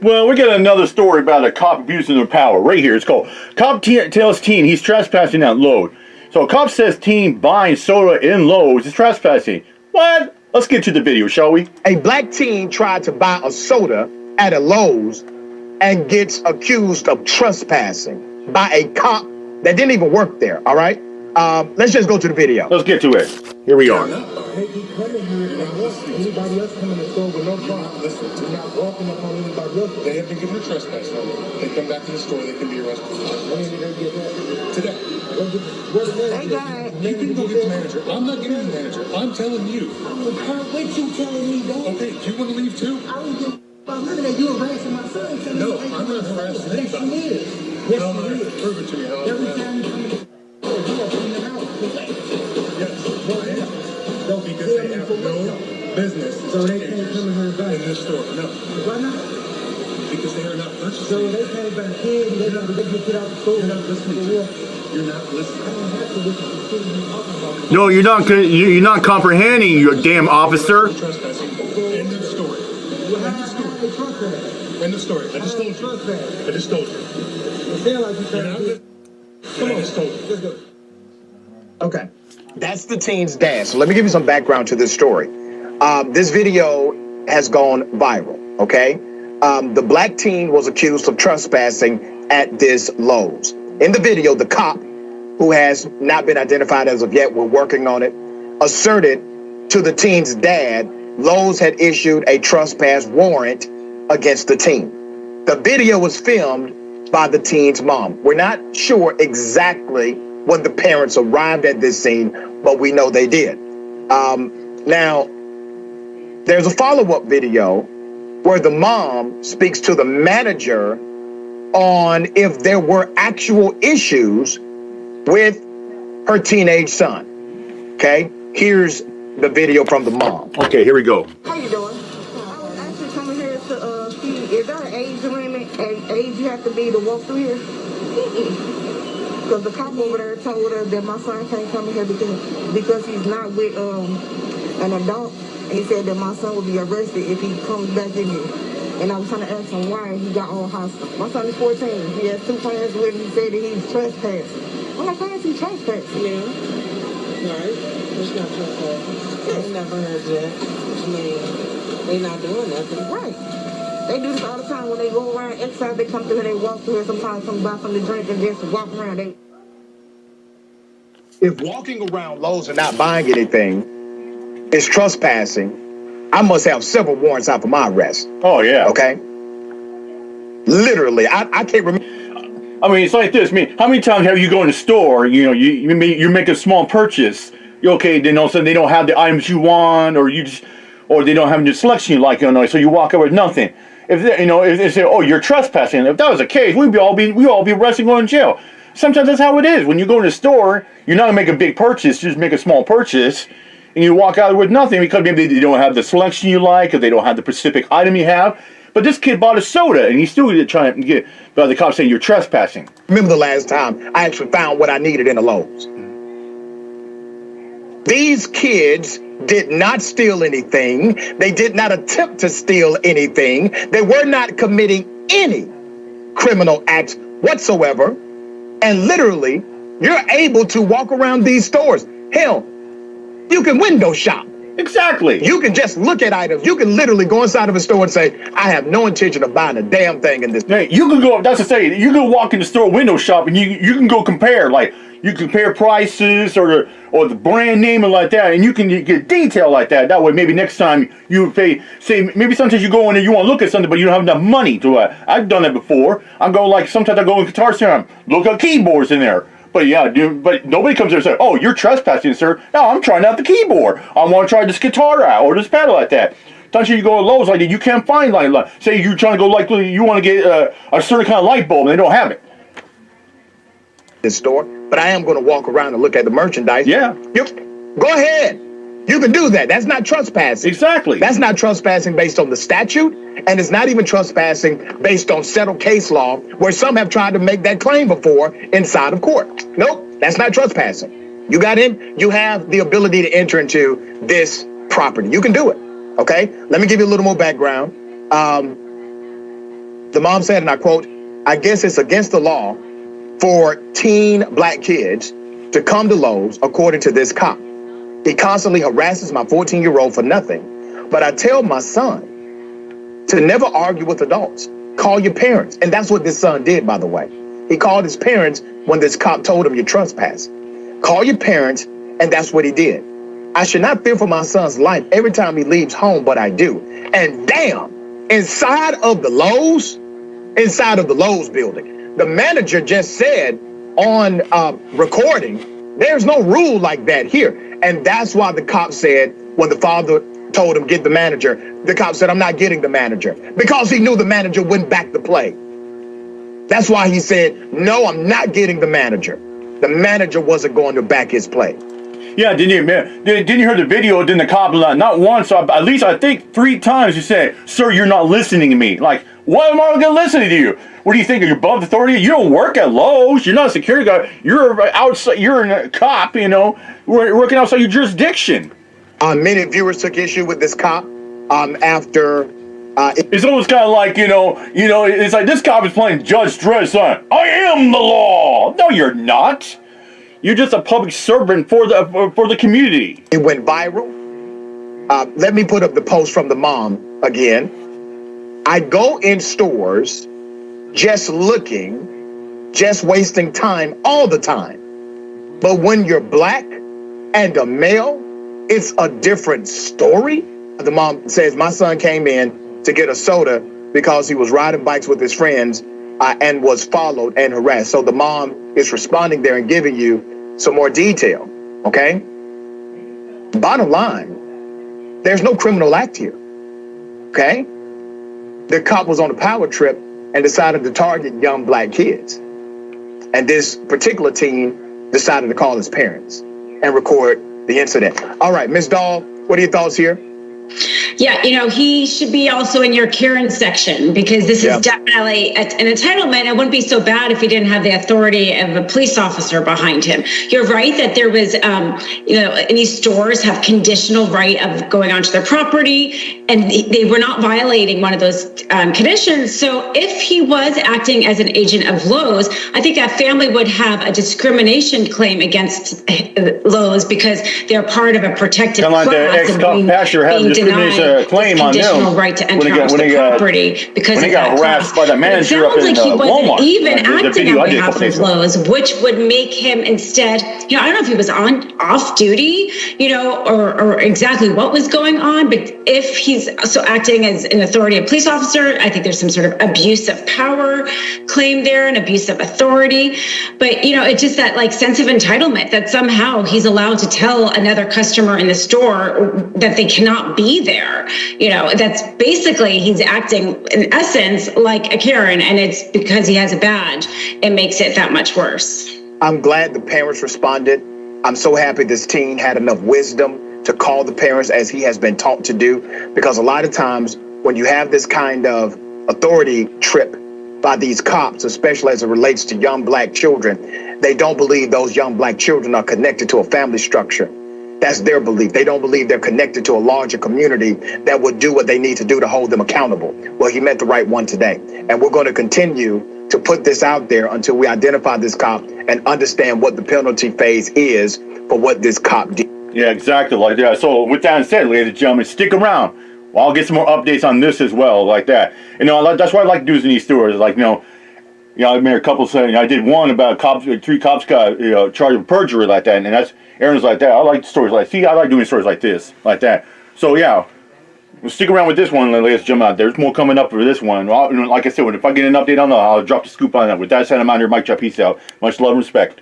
Well, we got another story about a cop abusing their power right here. It's called Cop Tells Teen He's Trespassing at Lowe's. So a cop says teen buying soda in Lowe's is trespassing. What? Let's get to the video, shall we? A black teen tried to buy a soda at a Lowe's and gets accused of trespassing by a cop that didn't even work there, all right? Let's just go to the video. Let's get to it. Here we are. Anybody else come in the store with no problem. Listen, you're not walking up on anybody else. They have been given a trespass notice. They come back to the store, they can be arrested. When are they going to get that? Today. You can go get the manager. I'm not getting the manager. I'm telling you. What you telling me, though? Okay, do you want to leave too? I was just looking at you harassing my son. No, I'm not harassing anybody. Yes, you is. Yes, you is. Prove it to me. Every time you come in you are in the house. Yes, I am. No, because they have no business. So they can't come in here and buy in this store. No. Why not? Because they are not purchasing. So they can't buy kids, they got to get put out the store. You're not listening to me. You're not listening. I don't have to listen to kids you're talking about. No, you're not comprehending, you damn officer. Trespassing. End of story. End of story. End of story. I just told you. I just told you. It sounds like you're trying to do it. Come on. I just told you. Let's go. Okay, that's the teen's dad. So let me give you some background to this story. This video has gone viral, okay? The black teen was accused of trespassing at this Lowe's. In the video, the cop, who has not been identified as of yet, we're working on it, asserted to the teen's dad, Lowe's had issued a trespass warrant against the teen. The video was filmed by the teen's mom. We're not sure exactly when the parents arrived at this scene, but we know they did. Now, there's a follow-up video where the mom speaks to the manager on if there were actual issues with her teenage son. Okay, here's the video from the mom. Okay, here we go. How you doing? I was actually coming here to see, is there an age limit and age you have to be to walk through here? Because the cop over there told us that my son can't come in here because he's not with an adult. And he said that my son will be arrested if he comes back in here. And I was trying to ask him why he got all hostile. My son is 14. He has 2 friends with him. He said that he's trespassing. I'm like, how is he trespassing? Yeah. Right. It's not trespassing. I never heard that. I mean, they not doing nothing. Right. They do this all the time when they go around exercise. They come through here, they walk through here. Sometimes come buy something to drink and just walk around. If walking around Lowe's and not buying anything is trespassing, I must have several warrants out for my arrest. Oh, yeah. Okay? Literally, I can't remember. I mean, it's like this. I mean, how many times have you go in the store, you make a small purchase, okay, then all of a sudden they don't have the items you want, or they don't have the selection you like, so you walk out with nothing. If they say, oh, you're trespassing, if that was the case, we'd all be arrested and going to jail. Sometimes that's how it is. When you go in the store, you're not going to make a big purchase, just make a small purchase, and you walk out with nothing because maybe they don't have the selection you like, or they don't have the specific item you have. But this kid bought a soda, and he's still trying to get the cops saying you're trespassing. Remember the last time I actually found what I needed in a Lowe's? These kids did not steal anything. They did not attempt to steal anything. They were not committing any criminal acts whatsoever. And literally, you're able to walk around these stores. Hell, you can window shop. Exactly. You can just look at items. You can literally go inside of a store and say, I have no intention of buying a damn thing in this. Hey, you can go, that's to say, you can walk in the store window shop and you can go compare, like, you compare prices or the brand name and like that, and you can get detail like that. That way, maybe next time you pay, say, maybe sometimes you go in there, you want to look at something, but you don't have enough money to, I've done that before. Sometimes I go in Guitar Center, look at keyboards in there. But yeah, dude, but nobody comes there and says, oh, you're trespassing, sir. No, I'm trying out the keyboard. I want to try this guitar out or this pedal like that. Sometimes you go to Lowe's like that, you can't find like say you're trying to go you want to get a certain kind of light bulb and they don't have it. This store, but I am going to walk around and look at the merchandise. Yeah. Go ahead. You can do that. That's not trespassing. Exactly. That's not trespassing based on the statute, and it's not even trespassing based on settled case law, where some have tried to make that claim before inside of court. Nope, that's not trespassing. You got in, you have the ability to enter into this property. You can do it, okay? Let me give you a little more background. The mom said, and I quote, "I guess it's against the law for teen black kids to come to Lowe's, according to this cop. He constantly harasses my 14-year-old for nothing. But I tell my son to never argue with adults. Call your parents." And that's what this son did, by the way. He called his parents when this cop told him, "You're trespassing. Call your parents," and that's what he did. "I should not fear for my son's life every time he leaves home, but I do." And damn, inside of the Lowe's building, the manager just said on recording, there's no rule like that here. And that's why the cop said, when the father told him, "Get the manager," the cop said, "I'm not getting the manager," because he knew the manager wouldn't back the play. That's why he said, "No, I'm not getting the manager." The manager wasn't going to back his play. Yeah, didn't you hear the video? Didn't the cop not once, at least I think 3 times he said, "Sir, you're not listening to me." Like, what am I going to listen to you? What do you think? You're above authority? You don't work at Lowe's. You're not a security guard. You're outside. You're a cop. You know, working outside your jurisdiction. Many viewers took issue with this cop after. It's almost kind of like, you know, it's like this cop is playing Judge Dredd, son. I am the law. No, you're not. You're just a public servant for the community. It went viral. Let me put up the post from the mom again. "I go in stores just looking, just wasting time all the time. But when you're black and a male, it's a different story." The mom says, "My son came in to get a soda because he was riding bikes with his friends and was followed and harassed." So the mom is responding there and giving you some more detail, okay? Bottom line, there's no criminal act here, okay? The cop was on a power trip and decided to target young black kids. And this particular teen decided to call his parents and record the incident. All right, Ms. Dahl, what are your thoughts here? Yeah, he should be also in your Karen section, because this is definitely an entitlement. It wouldn't be so bad if he didn't have the authority of a police officer behind him. You're right that there was, any stores have conditional right of going onto their property, and they were not violating one of those conditions. So if he was acting as an agent of Lowe's, I think that family would have a discrimination claim against Lowe's because they're part of a protected class. Kind of like the ex-cop pastor had a discrimination claim on them right to enter onto the property because when he got harassed by the manager up in Walmart. Even acting on behalf of Lowe's, which would make him instead, I don't know if he was off duty, or exactly what was going on, but if he's so acting as an authority, a police officer, I think there's some sort of abuse of power claim there, an abuse of authority. But it's just that sense of entitlement that somehow he's allowed to tell another customer in the store that they cannot be there. That's basically, he's acting in essence like a Karen, and it's because he has a badge. It makes it that much worse. I'm glad the parents responded. I'm so happy this teen had enough wisdom to call the parents as he has been taught to do, because a lot of times when you have this kind of authority trip by these cops, especially as it relates to young black children, they don't believe those young black children are connected to a family structure. That's their belief. They don't believe they're connected to a larger community that would do what they need to do to hold them accountable. Well, he met the right one today. And we're going to continue to put this out there until we identify this cop and understand what the penalty phase is for what this cop did. Yeah, exactly like that. So with that said, ladies and gentlemen, stick around. Well, I'll get some more updates on this as well, like that. That's why I like doing these stories. I made a couple saying I did one about cops. 3 cops got charged with perjury like that, and that's Aaron's like that. I like stories like I like doing stories like this, like that. So yeah, we'll stick around with this one, ladies and gentlemen. There's more coming up for this one. Like I said, if I get an update on that, I'll drop the scoop on that. With that said, I'm out here, Mike. Peace out. Much love and respect.